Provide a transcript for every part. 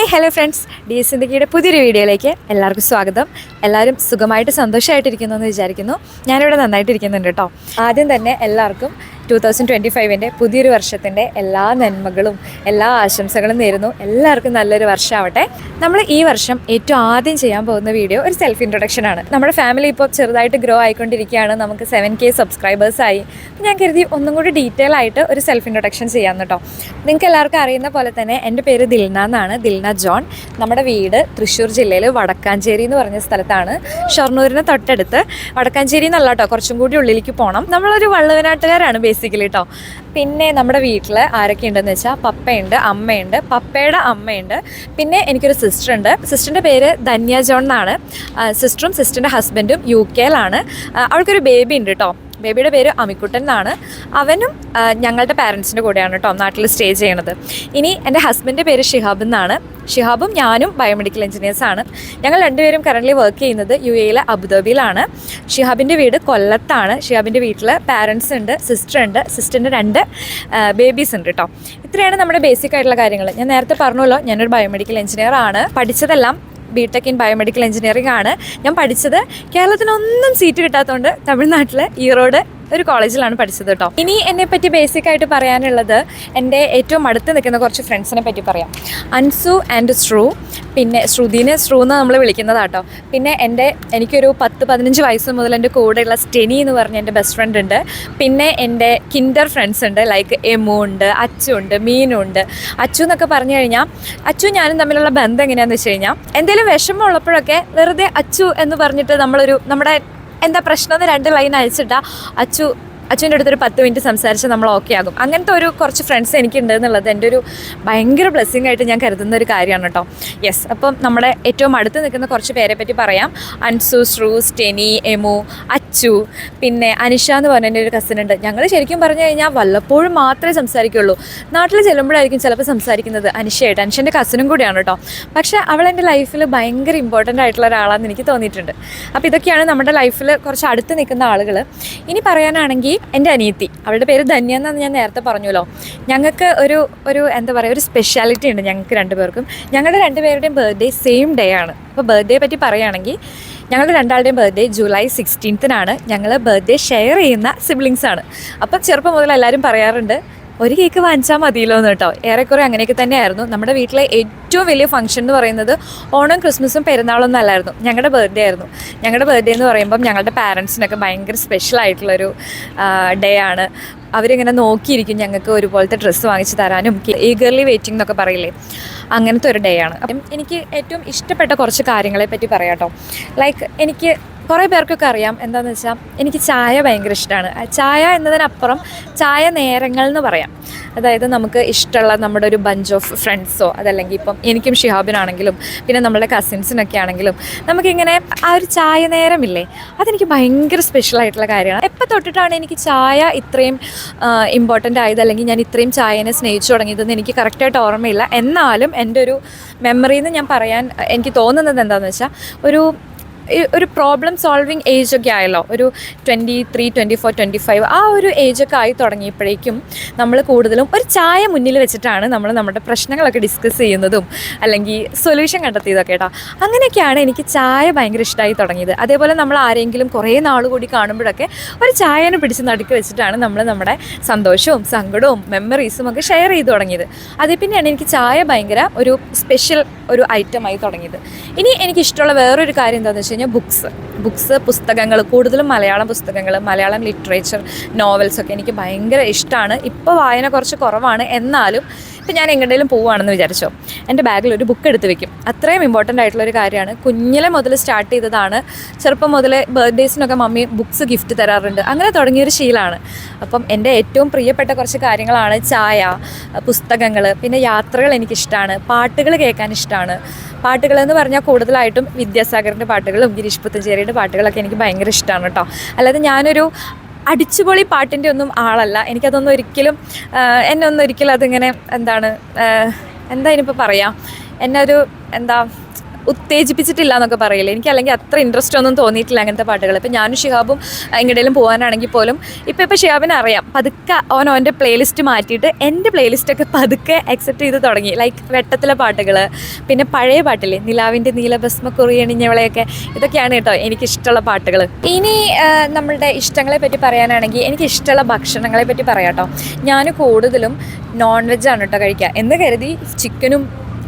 Hi hello friends, D S ഇന്ത്യയുടെ പുതിയൊരു വീഡിയോയിലേക്ക് എല്ലാവർക്കും സ്വാഗതം. എല്ലാവരും സുഖമായിട്ട് സന്തോഷമായിട്ടിരിക്കുന്നു എന്ന് വിചാരിക്കുന്നു. ഞാനിവിടെ നന്നായിട്ടിരിക്കുന്നുണ്ട് കേട്ടോ. ആദ്യം തന്നെ എല്ലാവർക്കും 2025 പുതിയൊരു വർഷത്തിൻ്റെ എല്ലാ നന്മകളും എല്ലാ ആശംസകളും നേരുന്നു. എല്ലാവർക്കും നല്ലൊരു വർഷമാവട്ടെ. നമ്മൾ ഈ വർഷം ഏറ്റവും ആദ്യം ചെയ്യാൻ പോകുന്ന വീഡിയോ ഒരു സെൽഫ് ഇൻട്രൊഡക്ഷനാണ്. നമ്മുടെ ഫാമിലി ഇപ്പോൾ ചെറുതായിട്ട് ഗ്രോ ആയിക്കൊണ്ടിരിക്കുകയാണ്. നമുക്ക് 7K സബ്സ്ക്രൈബേഴ്സായി. ഞാൻ കരുതി ഒന്നും കൂടി ഡീറ്റെയിൽ ആയിട്ട് ഒരു സെൽഫ് ഇൻട്രൊഡക്ഷൻ ചെയ്യാം കേട്ടോ. നിങ്ങൾക്ക് എല്ലാവർക്കും അറിയുന്ന പോലെ തന്നെ എൻ്റെ പേര് ദിൽന എന്നാണ്, ദിൽന ജോൺ. നമ്മുടെ വീട് തൃശ്ശൂർ ജില്ലയിൽ വടക്കാഞ്ചേരി എന്ന് പറഞ്ഞ സ്ഥലത്താണ്, ഷൊർണൂരിന് തൊട്ടടുത്ത്. വടക്കാഞ്ചേരി എന്നല്ല കേട്ടോ, കുറച്ചും കൂടി ഉള്ളിലേക്ക് പോകണം. നമ്മളൊരു വള്ളുവനാട്ടുകാരാണ് ബേസിക്കലി കേട്ടോ. പിന്നെ നമ്മുടെ വീട്ടിൽ ആരൊക്കെ ഉണ്ടെന്ന് വെച്ചാൽ പപ്പയുണ്ട്, അമ്മയുണ്ട്, പപ്പയുടെ അമ്മയുണ്ട്, പിന്നെ എനിക്കൊരു സിസ്റ്ററുണ്ട്. സിസ്റ്ററിൻ്റെ പേര് ധന്യ ജോൺ എന്നാണ്. സിസ്റ്ററും സിസ്റ്ററിൻ്റെ ഹസ്ബൻഡും UK അവൾക്കൊരു ബേബി ഉണ്ട് കേട്ടോ. ബേബിയുടെ പേര് അമിക്കുട്ടൻ എന്നാണ്. അവനും ഞങ്ങളുടെ പാരൻസിൻ്റെ കൂടെയാണ് കേട്ടോ നാട്ടിൽ സ്റ്റേ ചെയ്യണത്. ഇനി എൻ്റെ ഹസ്ബൻഡിൻ്റെ പേര് ഷിഹാബ് എന്നാണ്. ഷിഹാബും ഞാനും ബയോമെഡിക്കൽ എഞ്ചിനീയേഴ്സാണ്. ഞങ്ങൾ രണ്ടുപേരും കറൻ്റ്ലി വർക്ക് ചെയ്യുന്നത് UAE അബുദാബിയിലാണ്. ഷിഹാബിൻ്റെ വീട് കൊല്ലത്താണ്. ഷിഹാബിൻ്റെ വീട്ടിൽ പാരൻസ് ഉണ്ട്, സിസ്റ്റർ ഉണ്ട്, സിസ്റ്ററിൻ്റെ 2 ബേബീസ് ഉണ്ട് കേട്ടോ. ഇത്രയാണ് നമ്മുടെ ബേസിക് ആയിട്ടുള്ള കാര്യങ്ങൾ. ഞാൻ നേരത്തെ പറഞ്ഞല്ലോ, ഞാനൊരു ബയോമെഡിക്കൽ എഞ്ചിനീയർ ആണ്. പഠിച്ചതെല്ലാം BTech ഇൻ ബയോമെഡിക്കൽ എഞ്ചിനീയറിംഗ് ആണ്. ഞാൻ പഠിച്ചത് കേരളത്തിനൊന്നും സീറ്റ് കിട്ടാത്തതുകൊണ്ട് തമിഴ്നാട്ടിൽ ഈറോഡ് ഒരു കോളേജിലാണ് പഠിച്ചത് കേട്ടോ. ഇനി എന്നെപ്പറ്റി ബേസിക്കായിട്ട് പറയാനുള്ളത്, എൻ്റെ ഏറ്റവും അടുത്ത് നിൽക്കുന്ന കുറച്ച് ഫ്രണ്ട്സിനെ പറ്റി പറയാം. അൻസു ആൻഡ് ശ്രു, പിന്നെ ശ്രുതിനെ ശ്രു എന്ന് നമ്മൾ വിളിക്കുന്നതാട്ടോ. പിന്നെ എനിക്കൊരു 10-15 വയസ്സ് മുതൽ എൻ്റെ കൂടെയുള്ള സ്റ്റെനി എന്ന് പറഞ്ഞ എൻ്റെ ബെസ്റ്റ് ഫ്രണ്ട് ഉണ്ട്. പിന്നെ എൻ്റെ കിൻഡർ ഫ്രണ്ട്സ് ഉണ്ട്, ലൈക്ക് എമു ഉണ്ട്, അച്ചു ഉണ്ട്, മീനു ഉണ്ട്. അച്ചു എന്നൊക്കെ പറഞ്ഞു കഴിഞ്ഞാൽ, അച്ചു ഞാനും തമ്മിലുള്ള ബന്ധം എങ്ങനെയാണെന്ന് വെച്ച് കഴിഞ്ഞാൽ, എന്തെങ്കിലും വിഷമമുള്ളപ്പോഴൊക്കെ വെറുതെ അച്ചു എന്ന് പറഞ്ഞിട്ട് നമ്മുടെ എന്താ പ്രശ്നം എന്ന് 2 ലൈൻ അയച്ചിട്ടാൽ അച്ഛൻ്റെ അടുത്തൊരു 10 മിനിറ്റ് സംസാരിച്ച് നമ്മൾ ഓക്കെ ആകും. അങ്ങനത്തെ കുറച്ച് ഫ്രണ്ട്സ് എനിക്കുണ്ട് എന്നുള്ളത് എൻ്റെ ഒരു ഭയങ്കര ബ്ലെസ്സിങ് ആയിട്ട് ഞാൻ കരുതുന്ന ഒരു കാര്യമാണ് കേട്ടോ. യെസ്, അപ്പം നമ്മുടെ ഏറ്റവും അടുത്ത് നിൽക്കുന്ന കുറച്ച് പേരെ പറ്റി പറയാം. അൻസു, ശ്രു, സ്റ്റെനി, എമു, അച്ചു, പിന്നെ അനിഷ എന്ന് പറഞ്ഞ എൻ്റെ ഒരു കസിൻ ഉണ്ട്. ഞങ്ങൾ ശരിക്കും പറഞ്ഞു കഴിഞ്ഞാൽ വല്ലപ്പോഴും മാത്രമേ സംസാരിക്കുള്ളൂ. നാട്ടിൽ ചെല്ലുമ്പോഴായിരിക്കും ചിലപ്പോൾ സംസാരിക്കുന്നത് അനിഷയായിട്ട്. അനിഷൻ്റെ കസിനും കൂടിയാണ് കേട്ടോ. പക്ഷേ അവൾ എൻ്റെ ലൈഫിൽ ഭയങ്കര ഇമ്പോർട്ടൻ്റ് ആയിട്ടുള്ള ഒരാളാണെന്ന് എനിക്ക് തോന്നിയിട്ടുണ്ട്. അപ്പോൾ ഇതൊക്കെയാണ് നമ്മുടെ ലൈഫിൽ കുറച്ച് അടുത്ത് നിൽക്കുന്ന ആളുകൾ. ഇനി പറയാനാണെങ്കിൽ എൻ്റെ അനിയത്തി, അവളുടെ പേര് ധന്യ എന്നാണ് ഞാൻ നേരത്തെ പറഞ്ഞല്ലോ. ഞങ്ങൾക്ക് ഒരു എന്താ പറയുക, ഒരു സ്പെഷ്യാലിറ്റി ഉണ്ട് ഞങ്ങൾക്ക് 2 പേർക്കും. ഞങ്ങളുടെ 2 പേരുടെയും ബർത്ത്ഡേ സെയിം ഡേ ആണ്. അപ്പോൾ ബർത്ത്ഡേ പറ്റി പറയുകയാണെങ്കിൽ, ഞങ്ങളുടെ 2 ആളുടെയും ബർത്ത്ഡേ ജൂലൈ 16 ഞങ്ങൾ ബർത്ത്ഡേ ഷെയർ ചെയ്യുന്ന സിബ്ലിങ്സാണ്. അപ്പം ചെറുപ്പം മുതൽ എല്ലാവരും പറയാറുണ്ട്, ഒരു കേക്ക് വാങ്ങിച്ചാൽ മതിയല്ലോ എന്ന് കേട്ടോ. ഏറെക്കുറെ അങ്ങനെയൊക്കെ തന്നെയായിരുന്നു. നമ്മുടെ വീട്ടിലെ ഏറ്റവും വലിയ ഫംഗ്ഷൻ എന്ന് പറയുന്നത് ഓണം, ക്രിസ്മസും പെരുന്നാളൊന്നും അല്ലായിരുന്നു, ഞങ്ങളുടെ ബർത്ത്ഡേ ആയിരുന്നു. ഞങ്ങളുടെ ബർത്ത്ഡേ എന്ന് പറയുമ്പം ഞങ്ങളുടെ പാരൻസിനൊക്കെ ഭയങ്കര സ്പെഷ്യലായിട്ടുള്ളൊരു ഡേ ആണ്. അവരിങ്ങനെ നോക്കിയിരിക്കും ഞങ്ങൾക്ക് ഒരുപോലത്തെ ഡ്രസ്സ് വാങ്ങിച്ച് തരാനും. ഈഗർലി വെയിറ്റിംഗ് എന്നൊക്കെ പറയില്ലേ, അങ്ങനത്തെ ഒരു ഡേ ആണ്. അപ്പം എനിക്ക് ഏറ്റവും ഇഷ്ടപ്പെട്ട കുറച്ച് കാര്യങ്ങളെ പറ്റി പറയാം കേട്ടോ. ലൈക്ക് എനിക്ക് കുറേ പേർക്കൊക്കെ അറിയാം, എന്താണെന്ന് വെച്ചാൽ എനിക്ക് ചായ ഭയങ്കര ഇഷ്ടമാണ്. ചായ എന്നതിനപ്പുറം ചായ നേരങ്ങൾ എന്ന് പറയാം. അതായത് നമുക്ക് ഇഷ്ടമുള്ള നമ്മുടെ ഒരു ബഞ്ച് ഓഫ് ഫ്രണ്ട്സോ, അതല്ലെങ്കിൽ ഇപ്പം എനിക്കും ഷിഹാബിനാണെങ്കിലും പിന്നെ നമ്മുടെ കസിൻസിനൊക്കെ ആണെങ്കിലും നമുക്കിങ്ങനെ ആ ഒരു ചായ നേരമില്ലേ, അതെനിക്ക് ഭയങ്കര സ്പെഷ്യലായിട്ടുള്ള കാര്യമാണ്. എപ്പോൾ തൊട്ടിട്ടാണ് എനിക്ക് ചായ ഇത്രയും ഇമ്പോർട്ടൻ്റ് ആയത്, അല്ലെങ്കിൽ ഞാൻ ഇത്രയും ചായനെ സ്നേഹിച്ചു തുടങ്ങിയതെന്ന് എനിക്ക് കറക്റ്റായിട്ട് ഓർമ്മയില്ല. എന്നാലും എൻ്റെ ഒരു മെമ്മറിയിൽ നിന്ന് ഞാൻ പറയാൻ എനിക്ക് തോന്നുന്നത് എന്താണെന്ന് വെച്ചാൽ, ഒരു പ്രോബ്ലം സോൾവിങ് ഏജൊക്കെ ആയല്ലോ, ഒരു 23, 24, 25 ആ ഒരു ഏജൊക്കെ ആയി തുടങ്ങിയപ്പോഴേക്കും നമ്മൾ കൂടുതലും ഒരു ചായ മുന്നിൽ വെച്ചിട്ടാണ് നമ്മൾ നമ്മുടെ പ്രശ്നങ്ങളൊക്കെ ഡിസ്കസ് ചെയ്യുന്നതും അല്ലെങ്കിൽ സൊല്യൂഷൻ കണ്ടെത്തിയതൊക്കെ കേട്ടോ. അങ്ങനെയൊക്കെയാണ് എനിക്ക് ചായ ഭയങ്കര ഇഷ്ടമായി തുടങ്ങിയത്. അതേപോലെ നമ്മൾ ആരെങ്കിലും കുറേ നാൾ കൂടി കാണുമ്പോഴൊക്കെ ഒരു ചായനെ പിടിച്ച് നടുക്ക് വെച്ചിട്ടാണ് നമ്മൾ നമ്മുടെ സന്തോഷവും സങ്കടവും മെമ്മറീസും ഒക്കെ ഷെയർ ചെയ്ത് തുടങ്ങിയത്. അതിൽ പിന്നെയാണ് എനിക്ക് ചായ ഭയങ്കര ഒരു സ്പെഷ്യൽ ഒരു ഐറ്റമായി തുടങ്ങിയത്. ഇനി എനിക്കിഷ്ടമുള്ള വേറൊരു കാര്യം എന്താണെന്ന് വെച്ച് കഴിഞ്ഞാൽ ബുക്സ്, പുസ്തകങ്ങൾ, കൂടുതലും മലയാളം പുസ്തകങ്ങൾ, മലയാളം ലിറ്ററേച്ചർ, നോവൽസൊക്കെ എനിക്ക് ഭയങ്കര ഇഷ്ടമാണ്. ഇപ്പോൾ വായന കുറച്ച് കുറവാണ്. എന്നാലും ഇപ്പം ഞാൻ എങ്ങോട്ടേലും പോവുകയാണെന്ന് വിചാരിച്ചോ, എൻ്റെ ബാഗിൽ ഒരു ബുക്ക് എടുത്ത് വെക്കും. അത്രയും ഇമ്പോർട്ടൻ്റ് ആയിട്ടുള്ളൊരു കാര്യമാണ്. കുഞ്ഞിലെ മുതൽ സ്റ്റാർട്ട് ചെയ്തതാണ്. ചെറുപ്പം മുതൽ ബർത്ത്ഡേസിനൊക്കെ മമ്മി ബുക്സ് ഗിഫ്റ്റ് തരാറുണ്ട്. അങ്ങനെ തുടങ്ങിയൊരു ശീലമാണ്. അപ്പം എൻ്റെ ഏറ്റവും പ്രിയപ്പെട്ട കുറച്ച് കാര്യങ്ങളാണ് ചായ, പുസ്തകങ്ങൾ, പിന്നെ യാത്രകൾ എനിക്കിഷ്ടമാണ്, പാട്ടുകൾ കേൾക്കാൻ ഇഷ്ടമാണ്. പാട്ടുകളെന്ന് പറഞ്ഞാൽ കൂടുതലായിട്ടും വിദ്യാസാഗറിൻ്റെ പാട്ടുകളും ഗിരീഷ് പുത്തഞ്ചേരിയുടെ പാട്ടുകളൊക്കെ എനിക്ക് ഭയങ്കര ഇഷ്ടമാണ് കേട്ടോ. അല്ലാതെ ഞാനൊരു അടിച്ചുപൊളി പാട്ടിൻ്റെ ഒന്നും ആളല്ല. എനിക്കതൊന്നും ഒരിക്കലും എന്നെ ഒരിക്കലും അതിങ്ങനെ എന്താ ഇനിയിപ്പോൾ പറയാം, എന്നെ ഒരു ഉത്തേജിപ്പിച്ചിട്ടില്ല എന്നൊക്കെ പറയില്ലേ, എനിക്ക് അല്ലെങ്കിൽ അത്ര ഇൻട്രസ്റ്റ് ഒന്നും തോന്നിയിട്ടില്ല അങ്ങനത്തെ പാട്ടുകൾ. ഇപ്പം ഞാനും ഷിഹാബും എങ്ങോട്ടെങ്കിലും പോകാനാണെങ്കിൽ പോലും ഇപ്പോൾ ഷിഹാബിനെ അറിയാം, പതുക്കെ ഓൻ്റെ പ്ലേലിസ്റ്റ് മാറ്റിയിട്ട് എൻ്റെ പ്ലേലിസ്റ്റൊക്കെ പതുക്കെ അക്സെപ്റ്റ് ചെയ്ത് തുടങ്ങി. ലൈക്ക് വെട്ടത്തിലെ പാട്ടുകൾ, പിന്നെ പഴയ പാട്ടില്ലേ നിലാവിൻ്റെ നീലഭസ്മ കുറിയണിഞ്ഞവളെയൊക്കെ, ഇതൊക്കെയാണ് കേട്ടോ എനിക്കിഷ്ടമുള്ള പാട്ടുകൾ. ഇനി നമ്മളുടെ ഇഷ്ടങ്ങളെ പറ്റി പറയാനാണെങ്കിൽ എനിക്ക് ഇഷ്ടമുള്ള ഭക്ഷണങ്ങളെ പറ്റി പറയാം കേട്ടോ. ഞാൻ കൂടുതലും നോൺ വെജാണ് കേട്ടോ കഴിക്കുക എന്ന് കരുതി ചിക്കനും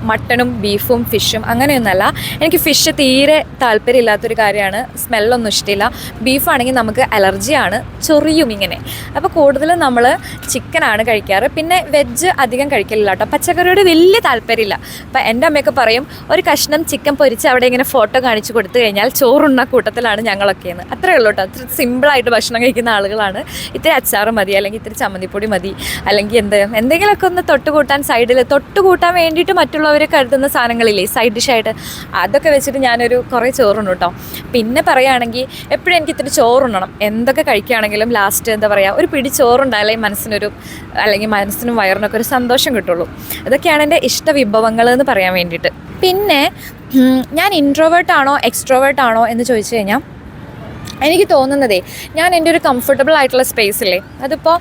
മട്ടണും ബീഫും ഫിഷും അങ്ങനെയൊന്നുമല്ല. എനിക്ക് ഫിഷ് തീരെ താല്പര്യമില്ലാത്തൊരു കാര്യമാണ്, സ്മെല്ലൊന്നും ഇഷ്ടമില്ല. ബീഫാണെങ്കിൽ നമുക്ക് അലർജിയാണ്, ചൊറിയും ഇങ്ങനെ. അപ്പോൾ കൂടുതലും നമ്മൾ ചിക്കനാണ് കഴിക്കാറ്. പിന്നെ വെജ് അധികം കഴിക്കലില്ല കേട്ടോ. പച്ചക്കറിയോട് വലിയ താല്പര്യമില്ല. അപ്പോൾ എൻ്റെ അമ്മയൊക്കെ പറയും ഒരു കഷ്ണം ചിക്കൻ പൊരിച്ച് അവിടെ ഇങ്ങനെ ഫോട്ടോ കാണിച്ച് കൊടുത്തു കഴിഞ്ഞാൽ ചോറുണ്ണ കൂട്ടത്തിലാണ് ഞങ്ങളൊക്കെയെന്ന്. അത്രേ ഉള്ളൂ കേട്ടോ. അത്ര സിമ്പിളായിട്ട് ഭക്ഷണം കഴിക്കുന്ന ആളുകളാണ്. ഇത്തിരി അച്ചാറ് മതി, അല്ലെങ്കിൽ ഇത്തിരി ചമ്മന്തിപ്പൊടി മതി, അല്ലെങ്കിൽ എന്തെങ്കിലുമൊക്കെ ഒന്ന് തൊട്ടുകൂട്ടാൻ സൈഡിൽ തൊട്ടുകൂട്ടാൻ വേണ്ടിയിട്ട് മറ്റുള്ളവർ കരുതുന്ന സാധനങ്ങളില്ലേ സൈഡ് ഡിഷായിട്ട്, അതൊക്കെ വെച്ചിട്ട് ഞാനൊരു കുറേ ചോറുണ്ണു കേട്ടോ. പിന്നെ പറയുകയാണെങ്കിൽ എപ്പോഴും എനിക്ക് ഇത്തിരി ചോറുണ്ണണം. എന്തൊക്കെ കഴിക്കുകയാണെങ്കിലും ലാസ്റ്റ് എന്താ പറയുക, ഒരു പിടി ചോറുണ്ടായാലേ അല്ലെങ്കിൽ മനസ്സിനും വയറിനൊക്കെ ഒരു സന്തോഷം കിട്ടുള്ളൂ. അതൊക്കെയാണ് എൻ്റെ ഇഷ്ട വിഭവങ്ങൾ എന്ന് പറയാൻ വേണ്ടിയിട്ട്. പിന്നെ ഞാൻ ഇൻട്രോവേർട്ടാണോ എക്സ്ട്രോവേർട്ടാണോ എന്ന് ചോദിച്ചു കഴിഞ്ഞാൽ എനിക്ക് തോന്നുന്നതേ, ഞാൻ എൻ്റെ ഒരു കംഫർട്ടബിൾ ആയിട്ടുള്ള സ്പേസില്ലേ, അതിപ്പോൾ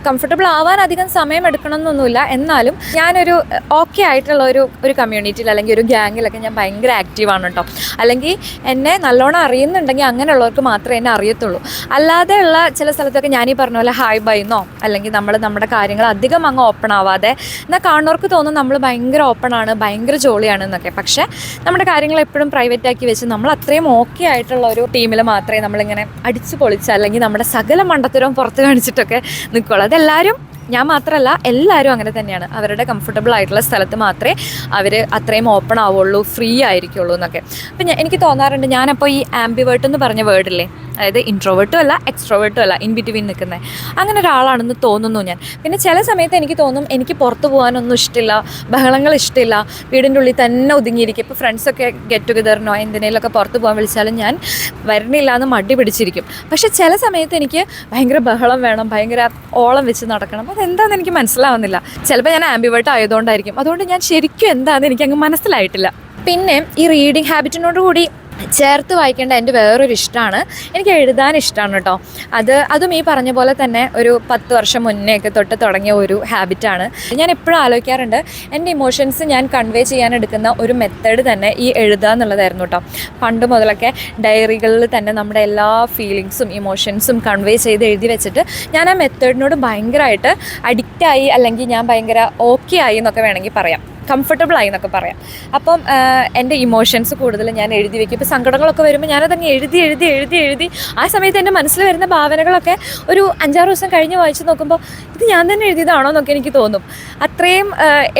കംഫർട്ടബിൾ ആവാൻ അധികം സമയം എടുക്കണമെന്നൊന്നുമില്ല, എന്നാലും ഞാനൊരു ഓക്കെ ആയിട്ടുള്ള ഒരു കമ്മ്യൂണിറ്റിയിൽ അല്ലെങ്കിൽ ഒരു ഗ്യാങ്ങിലൊക്കെ ഞാൻ ഭയങ്കര ആക്റ്റീവാണ് കേട്ടോ. അല്ലെങ്കിൽ എന്നെ നല്ലോണം അറിയുന്നുണ്ടെങ്കിൽ അങ്ങനെയുള്ളവർക്ക് മാത്രമേ എന്നെ അറിയത്തുള്ളൂ. അല്ലാതെയുള്ള ചില സ്ഥലത്തൊക്കെ ഞാനീ പറഞ്ഞ പോലെ ഹായ് ബൈ എന്നോ, അല്ലെങ്കിൽ നമ്മുടെ കാര്യങ്ങൾ അധികം അങ്ങ് ഓപ്പൺ ആവാതെ, എന്നാൽ കാണുന്നവർക്ക് തോന്നും നമ്മൾ ഭയങ്കര ഓപ്പണാണ്, ഭയങ്കര ജോളിയാണ് എന്നൊക്കെ. പക്ഷേ നമ്മുടെ കാര്യങ്ങൾ എപ്പോഴും പ്രൈവറ്റ് ആക്കി വെച്ച് നമ്മൾ അത്രയും ഓക്കെ ആയിട്ടുള്ള ഒരു ടീമിൽ മാത്രമേ നമ്മളിങ്ങനെ അടിച്ചു പൊളിച്ച് അല്ലെങ്കിൽ നമ്മുടെ സകല മണ്ടത്തരവും പുറത്ത് കാണിച്ചിട്ടൊക്കെ നിൽക്കുള്ളൂ. അതെല്ലാവരും, ഞാൻ മാത്രമല്ല എല്ലാവരും അങ്ങനെ തന്നെയാണ്. അവരുടെ കംഫർട്ടബിൾ ആയിട്ടുള്ള സ്ഥലത്ത് മാത്രമേ അവർ അത്രയും ഓപ്പൺ ആവുള്ളൂ, ഫ്രീ ആയിരിക്കുള്ളൂ എന്നൊക്കെ. അപ്പം എനിക്ക് തോന്നാറുണ്ട്, ഞാനപ്പോൾ ഈ ആംബിവേർട്ട് എന്ന് പറഞ്ഞ വേർഡില്ലേ, അതായത് ഇൻട്രോവേർട്ടും അല്ല എക്സ്ട്രോവേർട്ടും അല്ല, ഇൻ ബിറ്റ്വീൻ നിൽക്കുന്നത്, അങ്ങനെ ഒരാളാണെന്ന് തോന്നുന്നു ഞാൻ. പിന്നെ ചില സമയത്ത് എനിക്ക് തോന്നും എനിക്ക് പുറത്ത് പോകാനൊന്നും ഇഷ്ടമില്ല, ബഹളങ്ങൾ ഇഷ്ടമില്ല, വീടിൻ്റെ ഉള്ളിൽ തന്നെ ഒതുങ്ങിയിരിക്കും. ഇപ്പോൾ ഫ്രണ്ട്സൊക്കെ ഗെറ്റ് ടുഗദറിനോ എന്തിനേലൊക്കെ പുറത്ത് പോകാൻ വിളിച്ചാലും ഞാൻ വരണില്ല എന്ന് മടി പിടിച്ചിരിക്കും. പക്ഷേ ചില സമയത്ത് എനിക്ക് ഭയങ്കര ബഹളം വേണം, ഭയങ്കര ഓളം വെച്ച് നടക്കണം. അതെന്താണെന്ന് എനിക്ക് മനസ്സിലാവുന്നില്ല. ചിലപ്പോൾ ഞാൻ ആംബിവേർട്ട് ആയതുകൊണ്ടായിരിക്കും. അതുകൊണ്ട് ഞാൻ ശരിക്കും എന്താണെന്ന് എനിക്കങ്ങ് മനസ്സിലായിട്ടില്ല. പിന്നെ ഈ റീഡിങ് ഹാബിറ്റിനോട് കൂടി ചേർത്ത് വായിക്കേണ്ട എൻ്റെ വേറൊരു ഇഷ്ടമാണ്, എനിക്ക് എഴുതാൻ ഇഷ്ടമാണ് കേട്ടോ. അതും ഈ പറഞ്ഞ പോലെ തന്നെ ഒരു 10 വർഷം മുന്നേയൊക്കെ തൊട്ട് തുടങ്ങിയ ഒരു ഹാബിറ്റാണ്. ഞാൻ എപ്പോഴും ആലോചിക്കാറുണ്ട്, എൻ്റെ ഇമോഷൻസ് ഞാൻ കൺവേ ചെയ്യാൻ എടുക്കുന്ന ഒരു മെത്തേഡ് തന്നെ ഈ എഴുതുക എന്നുള്ളതായിരുന്നു കേട്ടോ. പണ്ട് മുതലൊക്കെ ഡയറികളിൽ തന്നെ നമ്മുടെ എല്ലാ ഫീലിങ്സും ഇമോഷൻസും കൺവേ ചെയ്ത് എഴുതി വെച്ചിട്ട് ഞാൻ ആ മെത്തേഡിനോട് ഭയങ്കരമായിട്ട് അഡിക്റ്റായി, അല്ലെങ്കിൽ ഞാൻ ഭയങ്കര ഓക്കെ ആയി എന്നൊക്കെ വേണമെങ്കിൽ പറയാം, കംഫർട്ടബിൾ ആയി എന്നൊക്കെ പറയാം. അപ്പം എൻ്റെ ഇമോഷൻസ് കൂടുതൽ ഞാൻ എഴുതി വയ്ക്കും. ഇപ്പോൾ സങ്കടങ്ങളൊക്കെ വരുമ്പോൾ ഞാനതങ്ങ് എഴുതി ആ സമയത്ത് എൻ്റെ മനസ്സിൽ വരുന്ന ഭാവനകളൊക്കെ ഒരു 5-6 ദിവസം കഴിഞ്ഞ് വായിച്ച് നോക്കുമ്പോൾ ഇത് ഞാൻ തന്നെ എഴുതിയതാണോ എന്നൊക്കെ എനിക്ക് തോന്നും. അത്രയും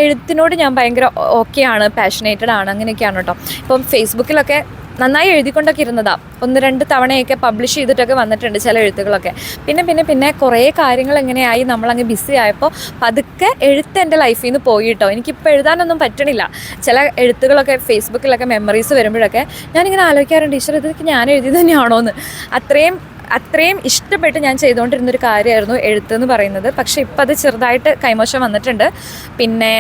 എഴുത്തിനോട് ഞാൻ ഭയങ്കര ഓക്കെയാണ്, പാഷനേറ്റഡ് ആണ്, അങ്ങനെയൊക്കെയാണ് കേട്ടോ. ഇപ്പം ഫേസ്ബുക്കിലൊക്കെ നന്നായി എഴുതിക്കൊണ്ടൊക്കെ ഇരുന്നതാണ്. 1-2 തവണയൊക്കെ പബ്ലിഷ് ചെയ്തിട്ടൊക്കെ വന്നിട്ടുണ്ട് ചില എഴുത്തുകളൊക്കെ. പിന്നെ കുറേ കാര്യങ്ങൾ എങ്ങനെയായി നമ്മളങ്ങ് ബിസി ആയപ്പോൾ പതുക്കെ എഴുത്ത് എൻ്റെ ലൈഫിൽ നിന്ന് പോയി കേട്ടോ. എനിക്കിപ്പോൾ എഴുതാനൊന്നും പറ്റണില്ല. ചില എഴുത്തുകളൊക്കെ ഫേസ്ബുക്കിലൊക്കെ മെമ്മറീസ് വരുമ്പോഴൊക്കെ ഞാനിങ്ങനെ ആലോചിക്കാറുണ്ട്, ഈശ്വര ഇതൊക്കെ ഞാൻ എഴുതിയത് തന്നെയാണോ എന്ന്. അത്രയും ഇഷ്ടപ്പെട്ട് ഞാൻ ചെയ്തുകൊണ്ടിരുന്നൊരു കാര്യമായിരുന്നു എഴുത്തെന്ന് പറയുന്നത്. പക്ഷേ ഇപ്പം അത് ചെറുതായിട്ട് കൈമോശം വന്നിട്ടുണ്ട്. പിന്നെ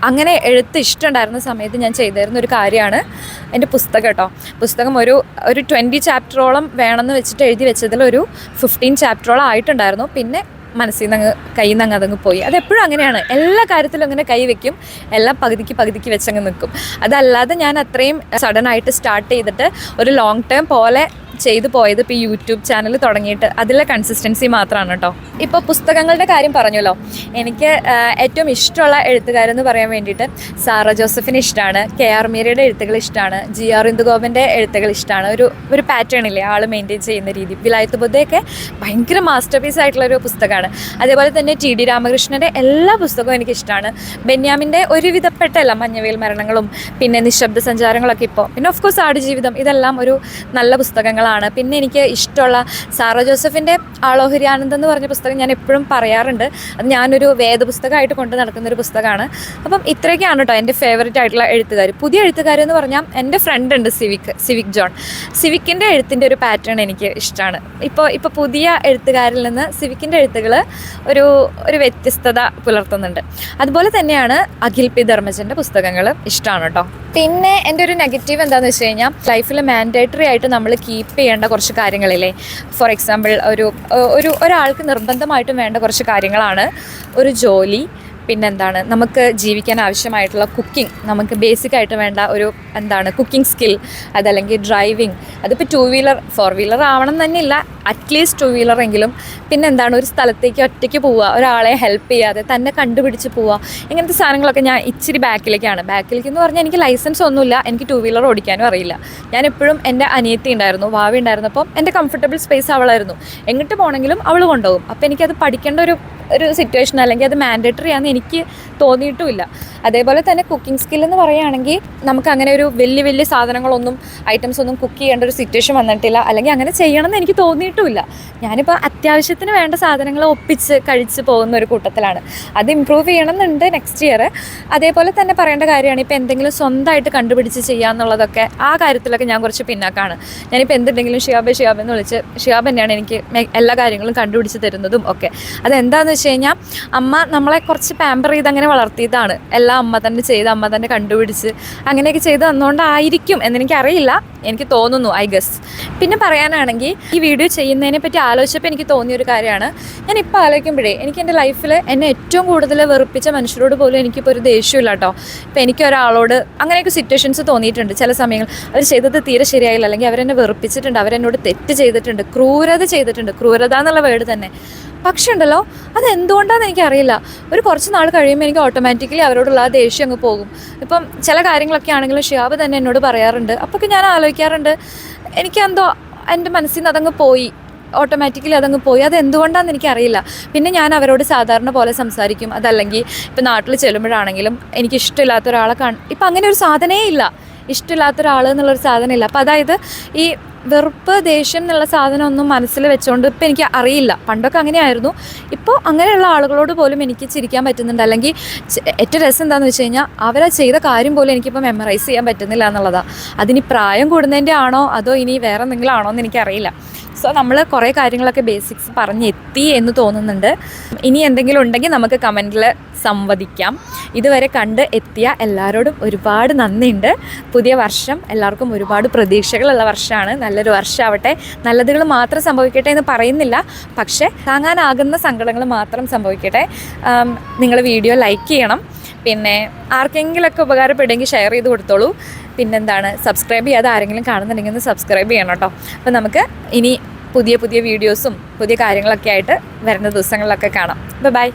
അങ്ങനെ എഴുത്ത് ഇഷ്ടമുണ്ടായിരുന്ന സമയത്ത് ഞാൻ ചെയ്തിരുന്ന ഒരു കാര്യമാണ് എൻ്റെ പുസ്തകം കേട്ടോ. പുസ്തകം ഒരു 20 ചാപ്റ്ററോളം വേണമെന്ന് വെച്ചിട്ട് എഴുതി വെച്ചതിലൊരു 15 ചാപ്റ്ററോളം ആയിട്ടുണ്ടായിരുന്നു. പിന്നെ മനസ്സിൽ നിന്ന് കയ്യിൽ നിന്ന് അതങ്ങ് പോയി. അതെപ്പോഴും അങ്ങനെയാണ്, എല്ലാ കാര്യത്തിലും അങ്ങനെ കൈ വെക്കും, എല്ലാം പകുതിക്ക് വെച്ചങ്ങ് നിൽക്കും. അതല്ലാതെ ഞാൻ അത്രയും സഡനായിട്ട് സ്റ്റാർട്ട് ചെയ്തിട്ട് ഒരു ലോങ് ടേം പോലെ ചെയ്തു പോയത് ഇപ്പോൾ ഈ യൂട്യൂബ് ചാനൽ തുടങ്ങിയിട്ട് അതിലെ കൺസിസ്റ്റൻസി മാത്രമാണ് കേട്ടോ. ഇപ്പോൾ പുസ്തകങ്ങളുടെ കാര്യം പറഞ്ഞല്ലോ, എനിക്ക് ഏറ്റവും ഇഷ്ടമുള്ള എഴുത്തുകാരെന്ന് പറയാൻ വേണ്ടിയിട്ട് സാറ ജോസഫിനെ ഇഷ്ടമാണ്, KR മീരയുടെ എഴുത്തുകൾ ഇഷ്ടമാണ്, GR ഇന്ദുഗോപൻ്റെ എഴുത്തുകൾ ഇഷ്ടമാണ്. ഒരു പാറ്റേൺ ഇല്ലേ ആൾ മെയിൻറ്റെയിൻ ചെയ്യുന്ന രീതി. വിലായത്ത് ബുദ്ധയൊക്കെ ഭയങ്കര മാസ്റ്റർ പീസ് ആയിട്ടുള്ളൊരു പുസ്തകമാണ്. അതേപോലെ തന്നെ TD രാമകൃഷ്ണൻ്റെ എല്ലാ പുസ്തകവും എനിക്കിഷ്ടമാണ്. ബെന്യാമിൻ്റെ ഒരുവിധപ്പെട്ട എല്ലാം, മഞ്ഞവേൽ മരണങ്ങളും പിന്നെ നിശബ്ദ സഞ്ചാരങ്ങളൊക്കെ ഇപ്പോൾ, പിന്നെ ഓഫ് കോഴ്സ് ആടുജീവിതം, ഇതെല്ലാം ഒരു നല്ല പുസ്തകങ്ങളാണ്. പിന്നെ എനിക്ക് ഇഷ്ടമുള്ള സാറ ജോസഫിൻ്റെ ആളോഹരി ആനന്ദം എന്ന് പറഞ്ഞ പുസ്തകം ഞാൻ എപ്പോഴും പറയാറുണ്ട്. അത് ഞാനൊരു വേദപുസ്തകമായിട്ട് കൊണ്ട് നടക്കുന്നൊരു പുസ്തകമാണ്. അപ്പം ഇത്രയൊക്കെയാണ് കേട്ടോ എൻ്റെ ഫേവറേറ്റ് ആയിട്ടുള്ള എഴുത്തുകാർ. പുതിയ എഴുത്തുകാരെന്ന് പറഞ്ഞാൽ എൻ്റെ ഫ്രണ്ട് ഉണ്ട് സിവിക് ജോൺ. സിവിക്കിൻ്റെ എഴുത്തിൻ്റെ ഒരു പാറ്റേൺ എനിക്ക് ഇഷ്ടമാണ്. ഇപ്പോൾ പുതിയ എഴുത്തുകാരിൽ നിന്ന് സിവിക്കിൻ്റെ എഴുത്തുകൾ ഒരു വ്യത്യസ്തത പുലർത്തുന്നുണ്ട്. അതുപോലെ തന്നെയാണ് അഖിൽ പി ധർമ്മജൻ്റെ പുസ്തകങ്ങൾ ഇഷ്ടമാണ് കേട്ടോ. പിന്നെ എൻ്റെ ഒരു നെഗറ്റീവ് എന്താണെന്ന് വെച്ച് കഴിഞ്ഞാൽ ലൈഫിൽ മാൻഡേറ്ററി ആയിട്ട് നമ്മൾ കീപ്പ് ചെയ്യേണ്ട കുറച്ച് കാര്യങ്ങളില്ലേ. ഫോർ എക്സാമ്പിൾ ഒരാൾക്ക് നിർബന്ധമായിട്ടും വേണ്ട കുറച്ച് കാര്യങ്ങളാണ് ഒരു ജോലി, പിന്നെന്താണ് നമുക്ക് ജീവിക്കാൻ ആവശ്യമായിട്ടുള്ള കുക്കിംഗ്, നമുക്ക് ബേസിക്കായിട്ട് വേണ്ട ഒരു കുക്കിംഗ് സ്കിൽ, അതല്ലെങ്കിൽ ഡ്രൈവിങ്. അതിപ്പോൾ 2 വീലർ 4 വീലർ ആവണം തന്നെയില്ല, അറ്റ്ലീസ്റ്റ് 2 വീലറെങ്കിലും. പിന്നെന്താണ് ഒരു സ്ഥലത്തേക്ക് ഒറ്റയ്ക്ക് പോവുക, ഒരാളെ ഹെൽപ്പ് ചെയ്യാതെ തന്നെ കണ്ടുപിടിച്ച് പോവുക. ഇങ്ങനത്തെ സാധനങ്ങളൊക്കെ ഞാൻ ഇച്ചിരി ബാക്കിലേക്ക് എന്ന് പറഞ്ഞാൽ എനിക്ക് ലൈസൻസ് ഒന്നുമില്ല, എനിക്ക് 2 വീലർ ഓടിക്കാനും അറിയില്ല. ഞാൻ എപ്പോഴും എൻ്റെ അനിയത്തി ഉണ്ടായിരുന്നു, ഭാവി ഉണ്ടായിരുന്നപ്പം എൻ്റെ കംഫർട്ടബിൾ സ്പേസ് അവളായിരുന്നു. എങ്ങോട്ട് പോകണമെങ്കിലും അവൾ കൊണ്ടുപോകും. അപ്പോൾ എനിക്കത് പഠിക്കേണ്ട ഒരു സിറ്റുവേഷൻ അല്ലെങ്കിൽ അത് മാൻഡേറ്ററി ആണെന്ന് എനിക്ക് തോന്നിയിട്ടുമില്ല. അതേപോലെ തന്നെ കുക്കിംഗ് സ്കിൽ എന്ന് പറയുകയാണെങ്കിൽ നമുക്ക് അങ്ങനെ ഒരു വലിയ സാധനങ്ങളൊന്നും ഐറ്റംസ് ഒന്നും കുക്ക് ചെയ്യേണ്ട ഒരു സിറ്റുവേഷൻ വന്നിട്ടില്ല, അല്ലെങ്കിൽ അങ്ങനെ ചെയ്യണമെന്ന് എനിക്ക് തോന്നിയിട്ടുമില്ല. ഞാനിപ്പോൾ അത്യാവശ്യത്തിന് വേണ്ട സാധനങ്ങൾ ഒപ്പിച്ച് കഴിച്ച് പോകുന്ന ഒരു കൂട്ടത്തിലാണ്. അത് ഇമ്പ്രൂവ് ചെയ്യണമെന്നുണ്ട് നെക്സ്റ്റ് ഇയർ. അതേപോലെ തന്നെ പറയേണ്ട കാര്യമാണ് ഇപ്പോൾ എന്തെങ്കിലും സ്വന്തമായിട്ട് കണ്ടുപിടിച്ച് ചെയ്യാന്നുള്ളതൊക്കെ, ആ കാര്യത്തിലൊക്കെ ഞാൻ കുറച്ച് പിന്നാക്കാണ്. ഞാനിപ്പോൾ എന്തുണ്ടെങ്കിലും ഷിയാബ് എന്ന് വിളിച്ച് ഷിയാബ് തന്നെയാണ് എനിക്ക് എല്ലാ കാര്യങ്ങളും കണ്ടുപിടിച്ച് തരുന്നതും ഒക്കെ. അതെന്താണെന്ന് വെച്ച് കഴിഞ്ഞാൽ അമ്മ നമ്മളെ കുറച്ച് പാമ്പർ ചെയ്ത് അങ്ങനെ വളർത്തിയതാണ്. എല്ലാം അമ്മ തന്നെ ചെയ്ത് അമ്മ തന്നെ കണ്ടുപിടിച്ച് അങ്ങനെയൊക്കെ ചെയ്ത് തന്നുകൊണ്ടായിരിക്കും എന്നെനിക്കറിയില്ല, എനിക്ക് തോന്നുന്നു, ഐ ഗസ്. പിന്നെ പറയാനാണെങ്കിൽ ഈ വീഡിയോ ചെയ്യുന്നതിനെ പറ്റി ആലോചിച്ചപ്പോൾ എനിക്ക് തോന്നിയൊരു കാര്യമാണ്, ഞാനിപ്പോൾ ആലോചിക്കുമ്പോഴേ എനിക്ക് എൻ്റെ ലൈഫിൽ എന്നെ ഏറ്റവും കൂടുതൽ വെറുപ്പിച്ച മനുഷ്യരോട് പോലും എനിക്കിപ്പോൾ ഒരു ദേഷ്യമില്ല കേട്ടോ. ഇപ്പോൾ എനിക്കൊരാളോട് അങ്ങനെയൊക്കെ സിറ്റുവേഷൻസ് തോന്നിയിട്ടുണ്ട്. ചില സമയങ്ങൾ അവർ ചെയ്തത് തീരെ ശരിയായില്ല, അല്ലെങ്കിൽ അവരെന്നെ വെറുപ്പിച്ചിട്ടുണ്ട്, അവരെന്നോട് തെറ്റ് ചെയ്തിട്ടുണ്ട്, ക്രൂരത ചെയ്തിട്ടുണ്ട്. ക്രൂരത എന്നുള്ള വേർഡ് തന്നെ. പക്ഷേ ഉണ്ടല്ലോ, അതെന്തുകൊണ്ടാണെന്ന് എനിക്കറിയില്ല, ഒരു കുറച്ച് നാൾ കഴിയുമ്പോൾ എനിക്ക് ഓട്ടോമാറ്റിക്കലി അവരോടുള്ള ആ ദേഷ്യം അങ്ങ് പോകും. ഇപ്പം ചില കാര്യങ്ങളൊക്കെ ആണെങ്കിലും ഷിയാബ് തന്നെ എന്നോട് പറയാറുണ്ട്. അപ്പോഴൊക്കെ ഞാൻ ആലോചിക്കാറുണ്ട്, എനിക്കെന്തോ എൻ്റെ മനസ്സിൽ നിന്ന് അതങ്ങ് പോയി, ഓട്ടോമാറ്റിക്കലി അതങ്ങ് പോയി. അതെന്തുകൊണ്ടാണെന്ന് എനിക്കറിയില്ല. പിന്നെ ഞാൻ അവരോട് സാധാരണ പോലെ സംസാരിക്കും. അതല്ലെങ്കിൽ ഇപ്പം നാട്ടിൽ ചെല്ലുമ്പോഴാണെങ്കിലും എനിക്കിഷ്ടമില്ലാത്ത ഒരാളെ ഇപ്പം അങ്ങനെ ഒരു സാധനമേ ഇല്ല, ഇഷ്ടമില്ലാത്ത ഒരാൾ എന്നുള്ളൊരു സാധനമില്ല. അപ്പം അതായത് ഈ വെറുപ്പ്, ദേഷ്യം എന്നുള്ള സാധനമൊന്നും മനസ്സിൽ വെച്ചുകൊണ്ട് ഇപ്പം എനിക്ക് അറിയില്ല. പണ്ടൊക്കെ അങ്ങനെയായിരുന്നു. ഇപ്പോൾ അങ്ങനെയുള്ള ആളുകളോട് പോലും എനിക്ക് ചിരിക്കാൻ പറ്റുന്നുണ്ട്. അല്ലെങ്കിൽ ഏറ്റവും രസം എന്താണെന്ന് വെച്ച് കഴിഞ്ഞാൽ അവരാ ചെയ്ത കാര്യം പോലും എനിക്കിപ്പോൾ മെമ്മറൈസ് ചെയ്യാൻ പറ്റുന്നില്ല എന്നുള്ളതാണ്. അതിനി പ്രായം കൂടുന്നതിൻ്റെ ആണോ അതോ ഇനി വേറെ എന്തെങ്കിലും ആണോ എന്ന് എനിക്കറിയില്ല. സോ നമ്മൾ കുറേ കാര്യങ്ങളൊക്കെ ബേസിക്സ് പറഞ്ഞെത്തി എന്ന് തോന്നുന്നുണ്ട്. ഇനി എന്തെങ്കിലും ഉണ്ടെങ്കിൽ നമുക്ക് കമൻറ്റിൽ സംവദിക്കാം. ഇതുവരെ കണ്ട് എത്തിയ എല്ലാവരോടും ഒരുപാട് നന്ദിയുണ്ട്. പുതിയ വർഷം എല്ലാവർക്കും ഒരുപാട് പ്രതീക്ഷകളുള്ള വർഷമാണ്. നല്ലൊരു വർഷമാവട്ടെ. നല്ലതുകൾ മാത്രം സംഭവിക്കട്ടെ എന്ന് പറയുന്നില്ല, പക്ഷേ താങ്ങാനാകുന്ന സങ്കടങ്ങൾ മാത്രം സംഭവിക്കട്ടെ. നിങ്ങൾ വീഡിയോ ലൈക്ക് ചെയ്യണം. പിന്നെ ആർക്കെങ്കിലുമൊക്കെ ഉപകാരപ്പെടുമെങ്കിൽ ഷെയർ ചെയ്ത് കൊടുത്തോളൂ. സബ്സ്ക്രൈബ് ചെയ്യാതെ ആരെങ്കിലും കാണുന്നുണ്ടെങ്കിൽ ഒന്ന് സബ്സ്ക്രൈബ് ചെയ്യണം കേട്ടോ. അപ്പോൾ നമുക്ക് ഇനി പുതിയ വീഡിയോസും പുതിയ കാര്യങ്ങളൊക്കെ ആയിട്ട് വരുന്ന ദിവസങ്ങളിലൊക്കെ കാണാം. ബൈ.